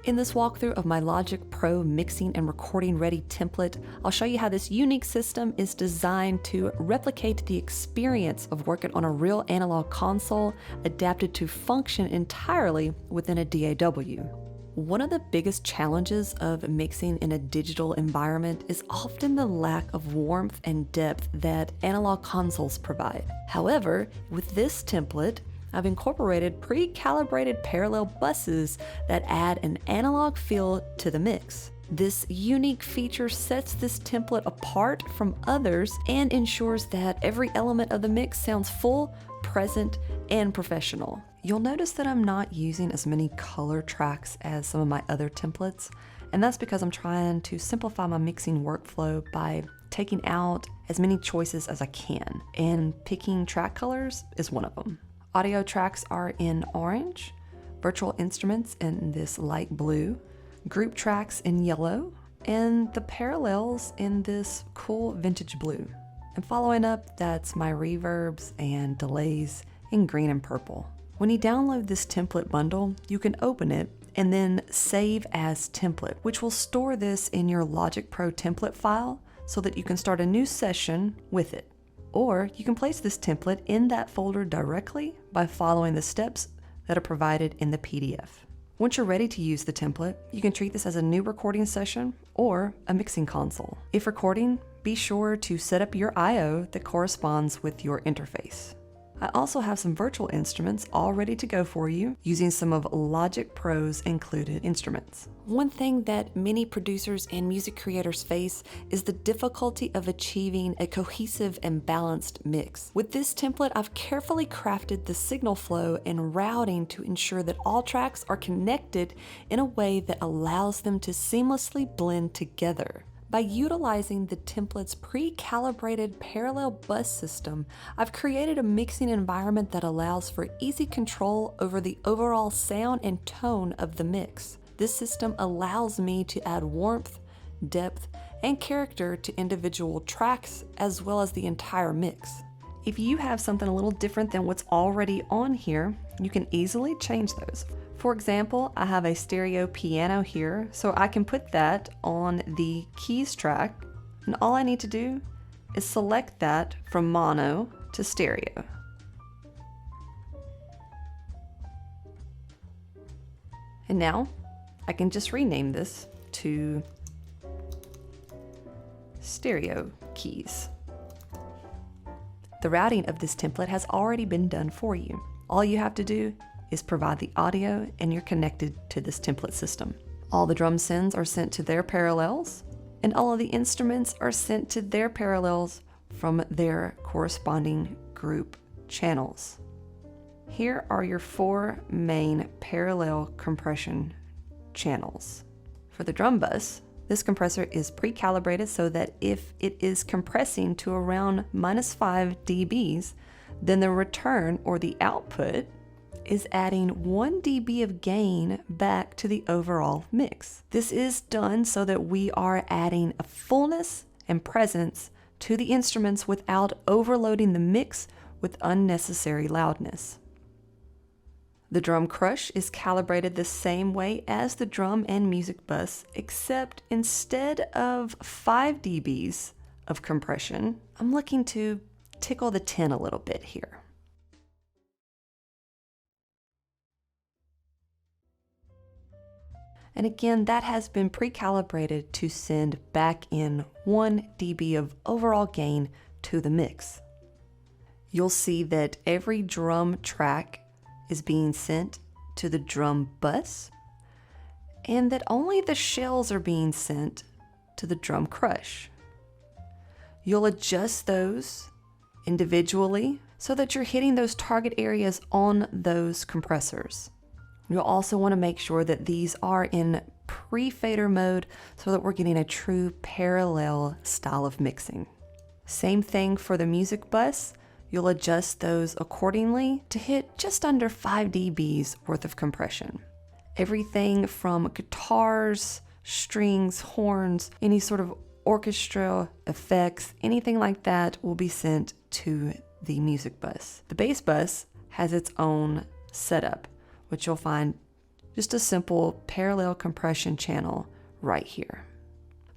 In this walkthrough of my Logic Pro mixing and recording ready template, I'll show you how this unique system is designed to replicate the experience of working on a real analog console adapted to function entirely within a DAW. One of the biggest challenges of mixing in a digital environment is often the lack of warmth and depth that analog consoles provide. However, with this template, I've incorporated pre-calibrated parallel buses that add an analog feel to the mix. This unique feature sets this template apart from others and ensures that every element of the mix sounds full, present, and professional. You'll notice that I'm not using as many color tracks as some of my other templates, and that's because I'm trying to simplify my mixing workflow by taking out as many choices as I can, and picking track colors is one of them. Audio tracks are in orange, virtual instruments in this light blue, group tracks in yellow, and the parallels in this cool vintage blue. And following up, that's my reverbs and delays in green and purple. When you download this template bundle, you can open it and then save as template, which will store this in your Logic Pro template file so that you can start a new session with it. Or you can place this template in that folder directly by following the steps that are provided in the PDF. Once you're ready to use the template, you can treat this as a new recording session or a mixing console. If recording, be sure to set up your I/O that corresponds with your interface. I also have some virtual instruments all ready to go for you using some of Logic Pro's included instruments. One thing that many producers and music creators face is the difficulty of achieving a cohesive and balanced mix. With this template, I've carefully crafted the signal flow and routing to ensure that all tracks are connected in a way that allows them to seamlessly blend together. By utilizing the template's pre-calibrated parallel bus system, I've created a mixing environment that allows for easy control over the overall sound and tone of the mix. This system allows me to add warmth, depth, and character to individual tracks as well as the entire mix. If you have something a little different than what's already on here, you can easily change those. For example, I have a stereo piano here, so I can put that on the keys track, and all I need to do is select that from mono to stereo. And now I can just rename this to stereo keys. The routing of this template has already been done for you. All you have to do is provide the audio and you're connected to this template system. All the drum sends are sent to their parallels, and all of the instruments are sent to their parallels from their corresponding group channels. Here are your 4 main parallel compression channels. For the drum bus, this compressor is pre-calibrated so that if it is compressing to around -5 dBs, then the return or the output is adding 1 dB of gain back to the overall mix. This is done so that we are adding a fullness and presence to the instruments without overloading the mix with unnecessary loudness. The drum crush is calibrated the same way as the drum and music bus, except instead of 5 dBs of compression, I'm looking to tickle the 10 a little bit here. And again, that has been pre-calibrated to send back in 1 dB of overall gain to the mix. You'll see that every drum track is being sent to the drum bus, and that only the shells are being sent to the drum crush. You'll adjust those individually so that you're hitting those target areas on those compressors. You'll also want to make sure that these are in pre-fader mode so that we're getting a true parallel style of mixing. Same thing for the music bus. You'll adjust those accordingly to hit just under 5 dBs worth of compression. Everything from guitars, strings, horns, any sort of orchestra effects, anything like that will be sent to the music bus. The bass bus has its own setup, which you'll find just a simple parallel compression channel right here.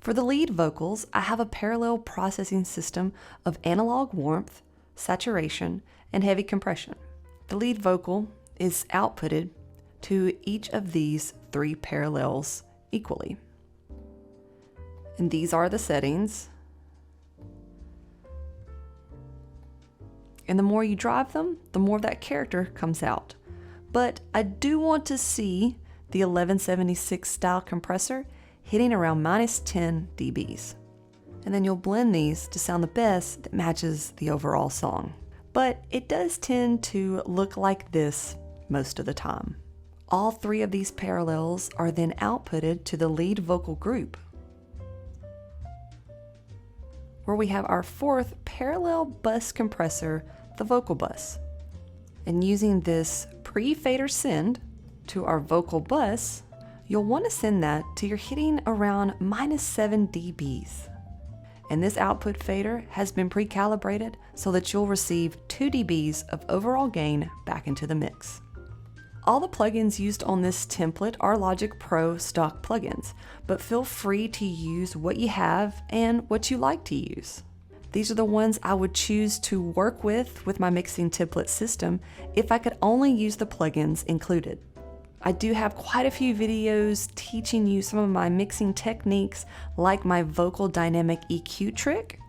For the lead vocals, I have a parallel processing system of analog warmth, saturation, and heavy compression. The lead vocal is outputted to each of these 3 parallels equally. And these are the settings. And the more you drive them, the more that character comes out. But I do want to see the 1176 style compressor hitting around -10 dBs. And then you'll blend these to sound the best that matches the overall song. But it does tend to look like this most of the time. All 3 of these parallels are then outputted to the lead vocal group, where we have our 4th parallel bus compressor, the vocal bus. And using this pre-fader send to our vocal bus, you'll want to send that till you're hitting around -7 dBs. And this output fader has been pre-calibrated so that you'll receive 2 dBs of overall gain back into the mix. All the plugins used on this template are Logic Pro stock plugins, but feel free to use what you have and what you like to use. These are the ones I would choose to work with my mixing template system if I could only use the plugins included. I do have quite a few videos teaching you some of my mixing techniques, like my vocal dynamic EQ trick.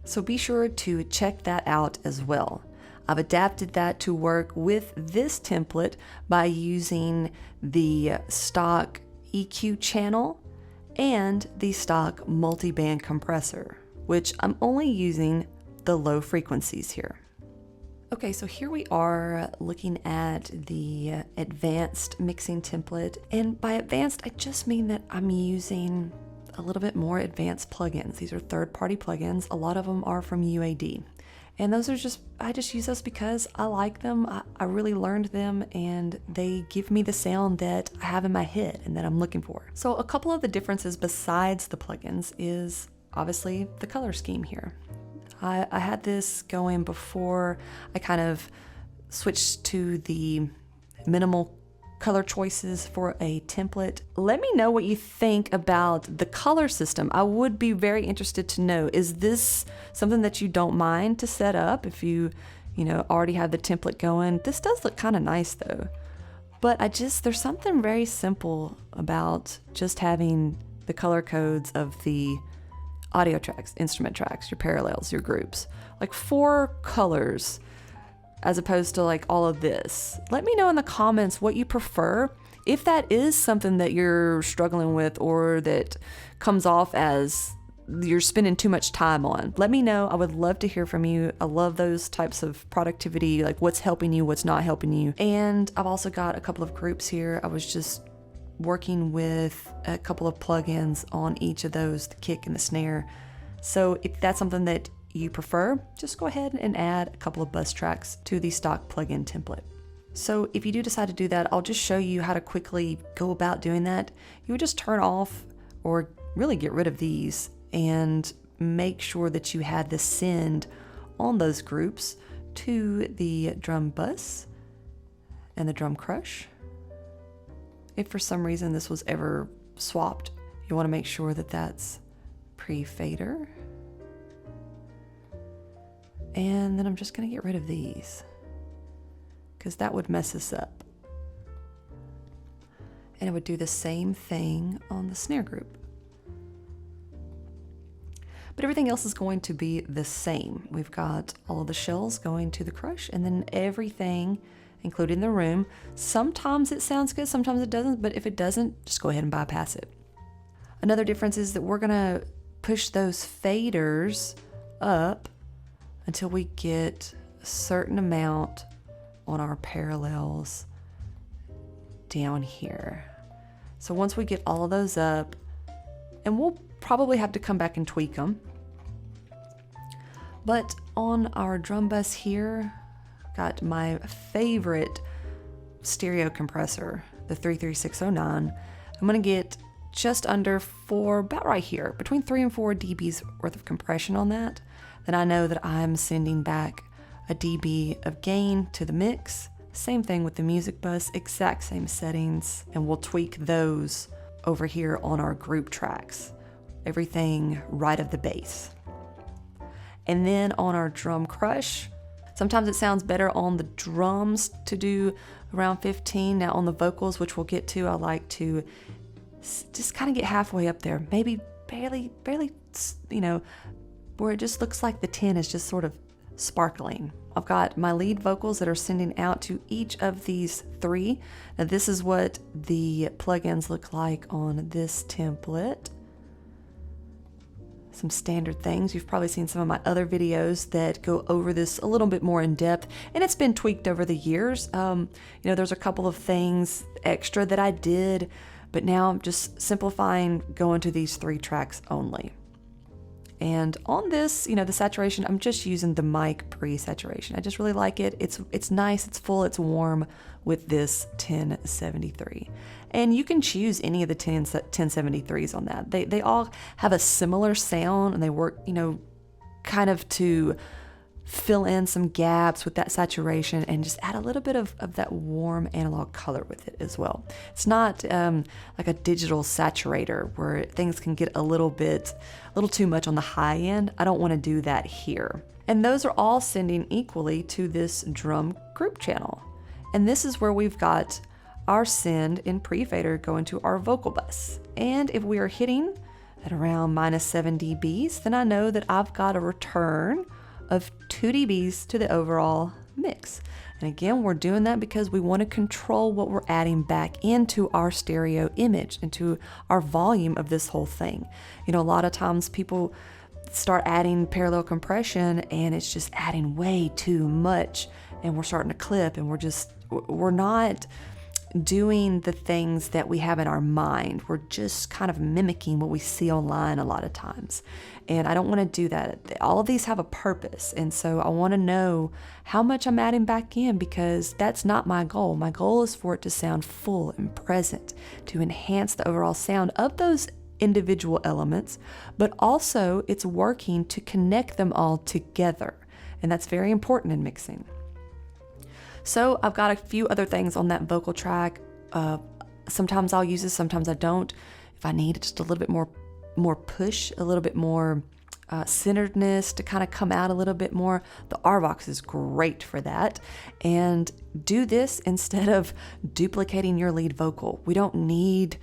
So be sure to check that out as well. I've adapted that to work with this template by using the stock EQ channel and the stock multi-band compressor, which I'm only using the low frequencies here. Okay, so here we are looking at the advanced mixing template. And by advanced, I just mean that I'm using a little bit more advanced plugins. These are third-party plugins. A lot of them are from UAD. And those are I just use those because I like them. I really learned them and they give me the sound that I have in my head and that I'm looking for. So a couple of the differences besides the plugins is obviously the color scheme here. I had this going before I kind of switched to the minimal color choices for a template. Let me know what you think about the color system. I would be very interested to know, is this something that you don't mind to set up if you already have the template going? This does look kind of nice though. But there's something very simple about just having the color codes of the audio tracks, instrument tracks, your parallels, your groups, like 4 colors as opposed to like all of this. Let me know in the comments what you prefer. If that is something that you're struggling with or that comes off as you're spending too much time on, let me know. I would love to hear from you. I love those types of productivity, like what's helping you, what's not helping you. And I've also got a couple of groups here. I was just working with a couple of plugins on each of those, the kick and the snare. So if that's something that you prefer, just go ahead and add a couple of bus tracks to the stock plugin template. So if you do decide to do that, I'll just show you how to quickly go about doing that. You would just turn off or really get rid of these and make sure that you had the send on those groups to the drum bus and the drum crush. If for some reason this was ever swapped, you want to make sure that that's pre-fader. And then I'm just going to get rid of these because that would mess us up. And it would do the same thing on the snare group. But everything else is going to be the same. We've got all of the shells going to the crush and then everything including the room. Sometimes it sounds good, sometimes it doesn't, but if it doesn't, just go ahead and bypass it. Another difference is that we're gonna push those faders up until we get a certain amount on our parallels down here. So once we get all of those up, and we'll probably have to come back and tweak them, but on our drum bus here, got my favorite stereo compressor, the 33609. I'm gonna get just under 4, about right here, between 3 and 4 dBs worth of compression on that. Then I know that I'm sending back a dB of gain to the mix, Same thing with the music bus, exact same settings, and we'll tweak those over here on our group tracks. Everything right of the bass. And then on our drum crush, sometimes it sounds better on the drums to do around 15. Now on the vocals, which we'll get to, I like to just kind of get halfway up there, maybe barely, where it just looks like the 10 is just sort of sparkling. I've got my lead vocals that are sending out to each of these 3. Now this is what the plugins look like on this template. Some standard things. You've probably seen some of my other videos that go over this a little bit more in depth, and it's been tweaked over the years. There's a couple of things extra that I did, but now I'm just simplifying, going to these 3 tracks only. And on this, the saturation, I'm just using the mic pre-saturation. I just really like it. It's nice, it's full, it's warm with this 1073. And you can choose any of the 1073s on that. They all have a similar sound, and they work, kind of to fill in some gaps with that saturation and just add a little bit of that warm analog color with it as well. It's not like a digital saturator where things can get a little too much on the high end. I don't want to do that here. And those are all sending equally to this drum group channel. And this is where we've got our send in pre-fader going to our vocal bus. And if we are hitting at around -7 dBs, then I know that I've got a return of 2 dBs to the overall mix. And again, we're doing that because we want to control what we're adding back into our stereo image, into our volume of this whole thing. A lot of times people start adding parallel compression and it's just adding way too much, and we're starting to clip, and we're not doing the things that we have in our mind. We're just kind of mimicking what we see online a lot of times. And I don't want to do that. All of these have a purpose. And so I want to know how much I'm adding back in, because that's not my goal. My goal is for it to sound full and present, to enhance the overall sound of those individual elements, but also it's working to connect them all together. And that's very important in mixing. So I've got a few other things on that vocal track. Sometimes I'll use this, sometimes I don't. If I need just a little bit more push, a little bit more centeredness to kind of come out a little bit more, the RVox is great for that. And do this instead of duplicating your lead vocal. We don't need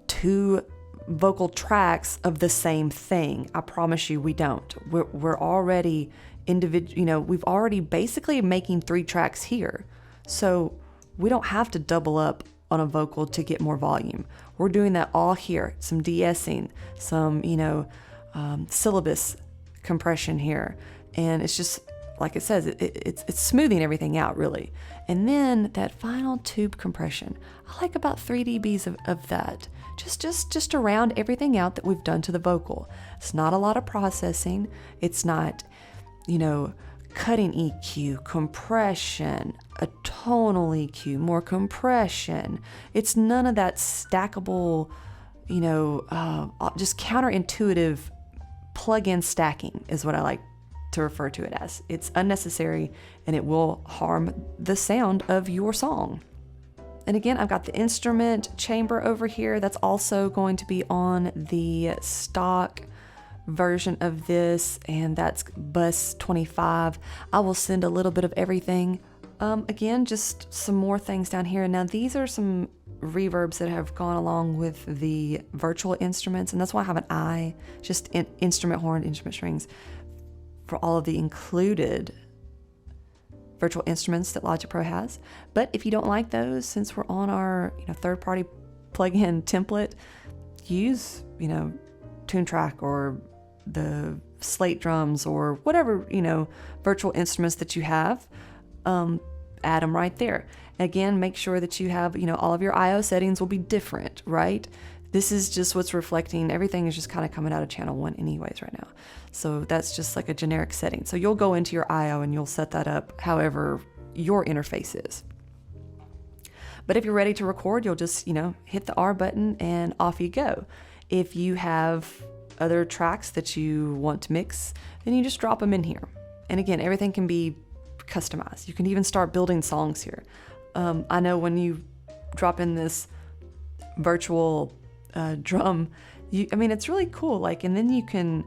2 vocal tracks of the same thing. I promise you we don't. We're already we've already basically making 3 tracks here. So we don't have to double up on a vocal to get more volume. We're doing that all here. Some de-essing, some, syllabus compression here. And it's just, like it says, it's smoothing everything out really. And then that final tube compression, I like about 3 dBs of that. Just to round everything out that we've done to the vocal. It's not a lot of processing. It's not, cutting EQ, compression, a tonal EQ, more compression. It's none of that stackable, just counterintuitive plug-in stacking is what I like to refer to it as. It's unnecessary and it will harm the sound of your song. And again, I've got the instrument chamber over here. That's also going to be on the stock version of this, and that's bus 25. I will send a little bit of everything. Again, just some more things down here. Now these are some reverbs that have gone along with the virtual instruments, and that's why I have an I, just instrument horn, instrument strings, for all of the included virtual instruments that Logic Pro has. But if you don't like those, since we're on our third-party plugin template, use TuneTrack or the slate drums or whatever virtual instruments that you have. Add them right there. Again, make sure that you have all of your IO settings will be different, right? This is just what's reflecting. Everything is just kind of coming out of channel 1 anyways right now. So that's just like a generic setting. So you'll go into your IO and you'll set that up however your interface is. But if you're ready to record, you'll just, hit the R button and off you go. If you have other tracks that you want to mix, then you just drop them in here. And again, everything can be customized. You can even start building songs here. I know when you drop in this virtual drum, it's really cool. Like, and then you can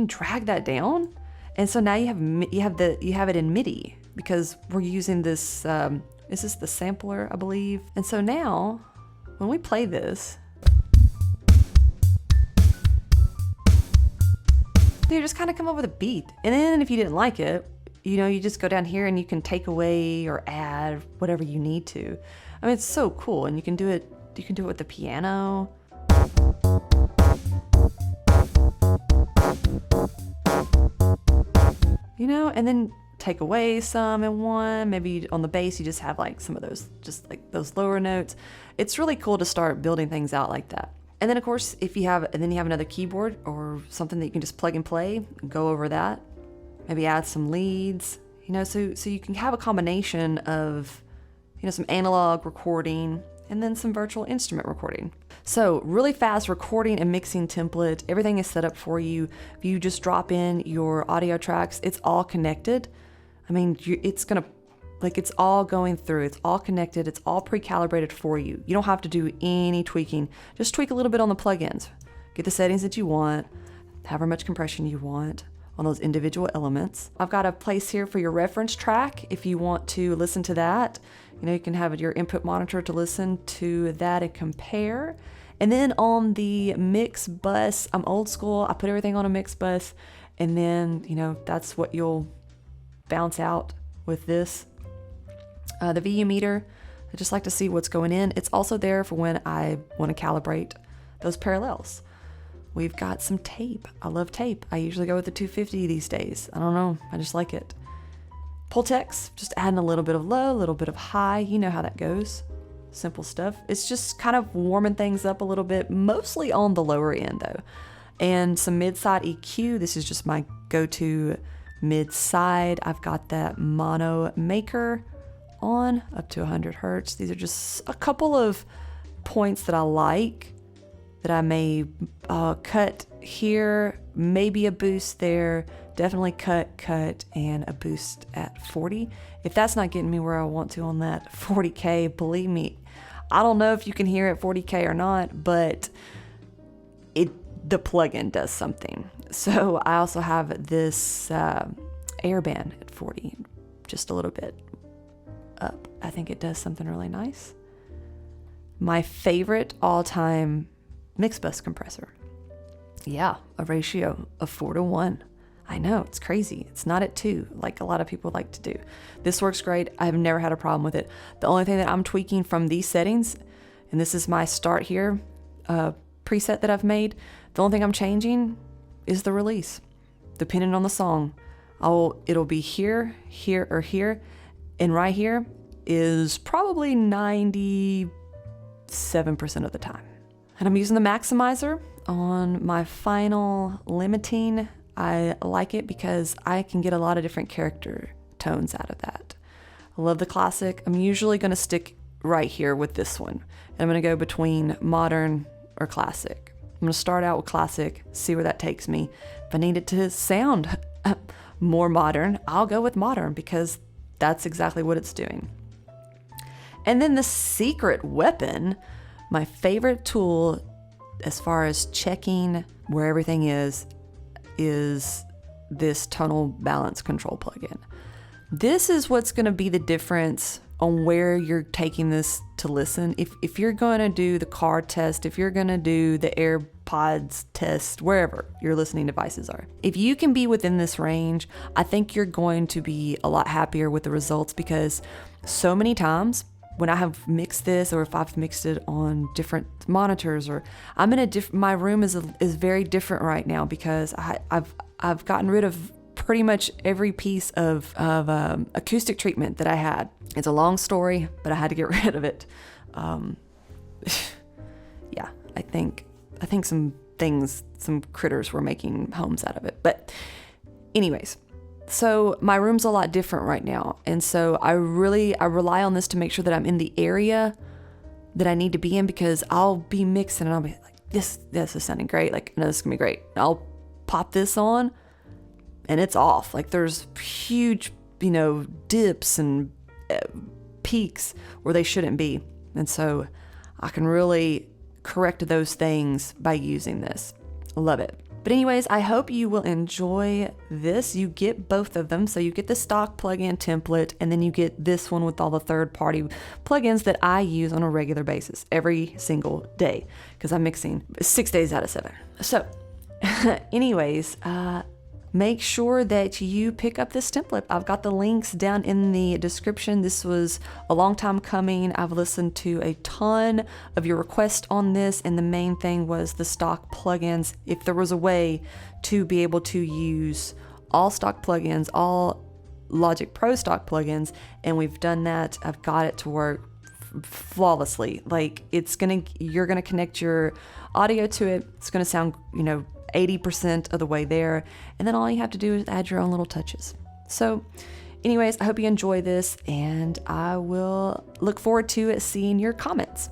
drag that down, and so now you have it in MIDI because we're using this. Is this the sampler, I believe? And so now, when we play this, you just kind of come up with a beat. And then if you didn't like it, you just go down here and you can take away or add whatever you need to. It's so cool, and you can do it with the piano. And then take away some in one. Maybe on the bass you just have like some of those, just like those lower notes. It's really cool to start building things out like that. And then of course, if you have another keyboard or something that you can just plug and play, go over that. Maybe add some leads, so you can have a combination of, some analog recording and then some virtual instrument recording. So really fast recording and mixing template. Everything is set up for you. If you just drop in your audio tracks, it's all connected. It's all going through. It's all connected. It's all pre-calibrated for you. You don't have to do any tweaking. Just tweak a little bit on the plugins. Get the settings that you want, however much compression you want on those individual elements. I've got a place here for your reference track. If you want to listen to that, you can have your input monitor to listen to that and compare. And then on the mix bus, I'm old school. I put everything on a mix bus, and then, that's what you'll bounce out with this. The VU meter, I just like to see what's going in. It's also there for when I want to calibrate those parallels. We've got some tape. I love tape. I usually go with the 250 these days. I don't know. I just like it. Pultex, just adding a little bit of low, a little bit of high. You know how that goes. Simple stuff. It's just kind of warming things up a little bit, mostly on the lower end though. And some mid-side EQ. This is just my go-to mid-side. I've got that mono maker on up to 100 hertz. These are just a couple of points that I like that I may cut here, maybe a boost there, definitely cut, and a boost at 40. If that's not getting me where I want to on that 40K, believe me, I don't know if you can hear it 40K or not, but the plugin does something. So I also have this airband at 40, just a little bit up. I think it does something really nice. My favorite all-time mix bus compressor. Yeah, a ratio of 4:1. I know, it's crazy. It's not at 2 like a lot of people like to do. This works great. I've never had a problem with it. The only thing that I'm tweaking from these settings, and this is my start here preset that I've made, the only thing I'm changing is the release. Depending on the song, it'll be here, here, or here, and right here is probably 97% of the time. And I'm using the maximizer on my final limiting. I like it because I can get a lot of different character tones out of that. I love the classic. I'm usually going to stick right here with this one. And I'm going to go between modern or classic. I'm going to start out with classic, see where that takes me. If I need it to sound more modern, I'll go with modern because that's exactly what it's doing. And then the secret weapon, my favorite tool as far as checking where everything is this tonal balance control plugin. This is what's going to be the difference on where you're taking this to listen. If you're going to do the car test, if you're going to do the AirPods test, wherever your listening devices are, if you can be within this range, I think you're going to be a lot happier with the results, because so many times when I have mixed this, or if I've mixed it on different monitors, or I'm in my room is very different right now because I've gotten rid of pretty much every piece of acoustic treatment that I had. It's a long story, but I had to get rid of it. Yeah, I think some critters were making homes out of it. But anyways, so my room's a lot different right now. And so I rely on this to make sure that I'm in the area that I need to be in, because I'll be mixing and I'll be like, this is sounding great. Like, no, this is gonna be great. And I'll pop this on and it's off. Like, there's huge, dips and peaks where they shouldn't be. And so I can really correct those things by using this. Love it. But anyways, I hope you will enjoy this. You get both of them. So you get the stock plugin template, and then you get this one with all the third-party plugins that I use on a regular basis every single day, because I'm mixing 6 days out of 7. So anyways, make sure that you pick up this template. I've got the links down in the description. This was a long time coming. I've listened to a ton of your requests on this, and the main thing was the stock plugins. If there was a way to be able to use all stock plugins, all Logic Pro stock plugins, and we've done that. I've got it to work flawlessly. Like, you're gonna connect your audio to it. It's gonna sound, 80% of the way there, and then all you have to do is add your own little touches. So anyways, I hope you enjoy this, and I will look forward to seeing your comments.